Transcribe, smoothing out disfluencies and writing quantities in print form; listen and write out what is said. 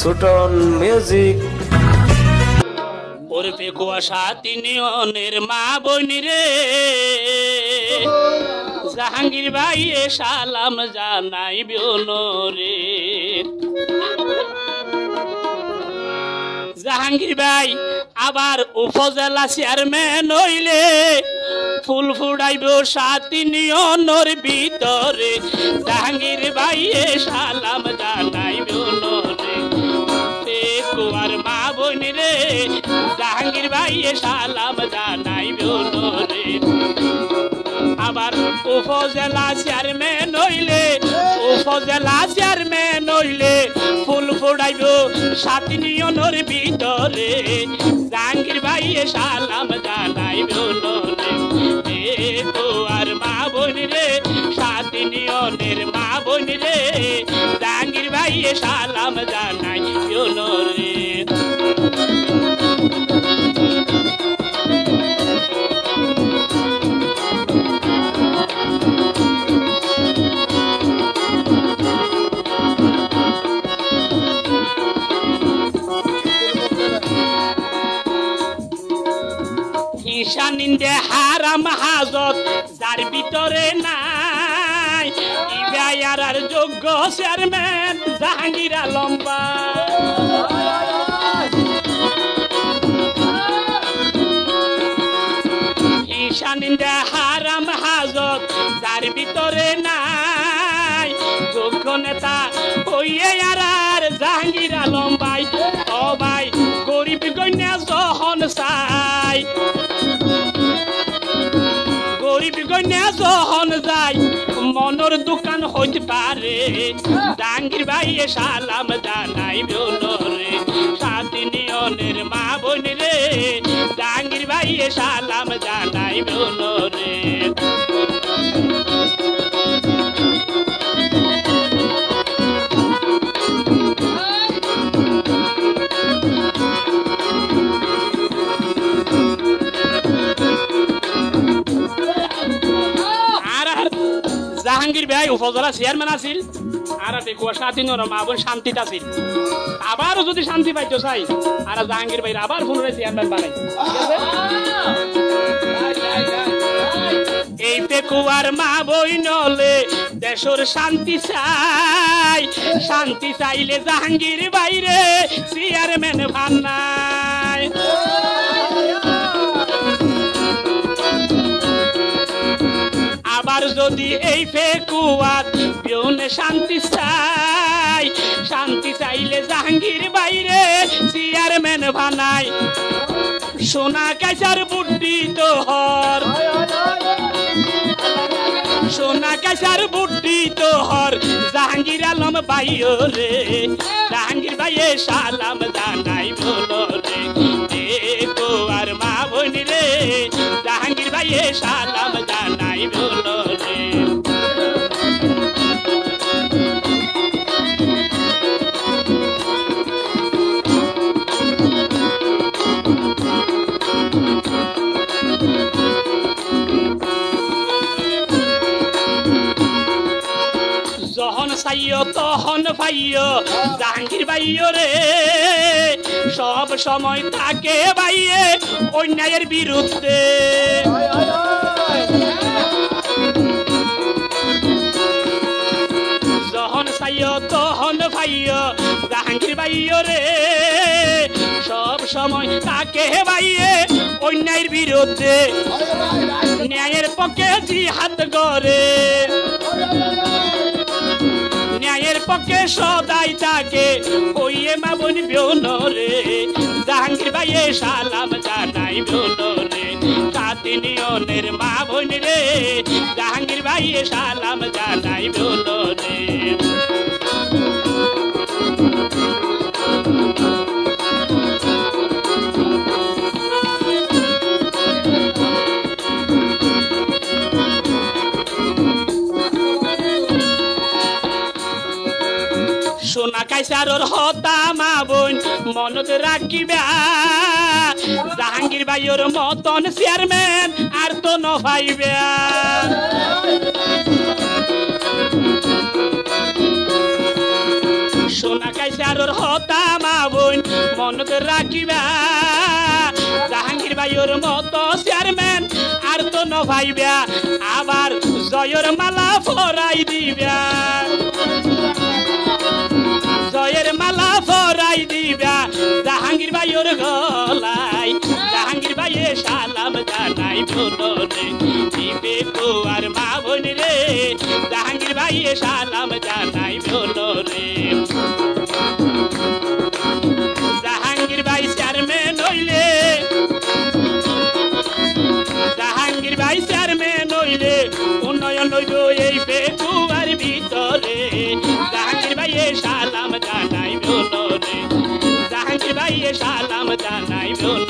সুটন music ওরে পেকুয়া সাথী নিয়নের মা বোন রে জাহাঙ্গীর ভাই সালাম জানাই রে জাহাঙ্গীর ভাই আবার উপজেলা চেয়ারম্যান হইলে ফুল ফুটাইব সাথী নিয়নের ভিতরে জাহাঙ্গীর ভাই সালাম জানাই রে পেকুয়ার মা বোন রে জাহাঙ্গীর ভাই সালাম জানাই রে আবার উপজেলা চেয়ারম্যান হইলে ফুল ফুটাইব সাথী নিয়নের ভিতরে জাহাঙ্গীর ভাই সালাম জানাই রে পেকুয়ার মা বোন রে সাথী নিয়নের মা বোন রে জাহাঙ্গীর ভাই সালাম জানাই রে নিন্দে হারাম হাজত যার ভিতরে নাই ইবায়ার যোগ্য চেয়ারম্যান জাহাঙ্গীর আলম নিন্দে হারাম হাজত যার ভিতরে নাই যোগ্য নেতা হইয়ে আর জাহাঙ্গীর আলম ভাই ও ভাই গরিব গণ্যা যখন চাই গরিব গণ্যা যখন যাই মনের দোকান হইতে পারে জাহাঙ্গীর ভাই সালাম জানাই রে সাথী নিয়নের মা বোন রে জাহাঙ্গীর ভাই সালাম জানাই রে জাহাঙ্গীর ভাই উপজেলা চেয়ারম্যান আছিল আর পেকুয়া সাথী নিয়নের মা বোন শান্তিত আছিল আবারও যদি শান্তি পাইতো চাই আর জাহাঙ্গীর ভাই আবার পুনরায় চেয়ারম্যান বানাই এই পেকুয়ার মা বোন হলে দেশের শান্তি চাই শান্তি চাইলে জাহাঙ্গীর বাইরে চেয়ারম্যান বানাই আবার যদি এই পেকুয়ার বিয়নে শান্তি চাই শান্তি চাইলে জাহাঙ্গীর বাইরে চেয়ারম্যান বানাই সোনা কাইসার বুদ্ধি তোহর সোনা কাইসার বুদ্ধি তোহর জাহাঙ্গীর আলম ভাইও রে জাহাঙ্গীর ভাইয়ে সালাম জানাই রে পেকুয়ার মা বোন রে জাহাঙ্গীর ভাইয়ে সালাম জানাই রে যখন চাইও তখন পাইও জাহাঙ্গীর ভাইও রে সব সময় থাকে ভাইয়ে অন্যায়ের বিরুদ্ধে যখন চাইও তখন পাইও জাহাঙ্গীর ভাইও রে সব সময় থাকে ভাইয়ে অন্যায়ের বিরুদ্ধে ন্যায়ের পক্ষে জিহাদ করে ন্যায়ের পক্ষে সদাই থাকে ওইয়ে মা বোন বিয়ন রে জাহাঙ্গীর ভাইয়ে সালাম জানাই রে সাথী নিয়নের মা বোন রে জাহাঙ্গীর ভাইয়ে সালাম জানাই রে সোনা কাইসারর হতা মা বোন মনত রাখিবা জাহাঙ্গীর ভাইয়ের মতন চেয়ারম্যান আর তো ন পাইবা সোনা কাইসারর হতা রাখিবা জাহাঙ্গীর ভাইয়ের মতো চেয়ারম্যান আর তো ন ভাইবা আবার জয়ের মালা ফরাই দিবা জয়ের মালা ফরাই দিবা জাহাঙ্গীর ভাইয়ের গলায় জাহাঙ্গীর ভাইয়ে সালাম জানাই বোনরে দিবে আর মা বোন রে জাহাঙ্গীর ভাইয়ে সালাম জানাই বোনরে জাহাঙ্গীর ভাই চেয়ারম্যান হইলে জাহাঙ্গীর ভাই চেয়ারম্যান হইলে উন্নয়ন হইব এই বেকুয়ার ভিতরে জাহাঙ্গীর ভাইয়ে সালাম জানাই বোনরে জাহাঙ্গীর ভাইয়ে সালাম জানাই বোন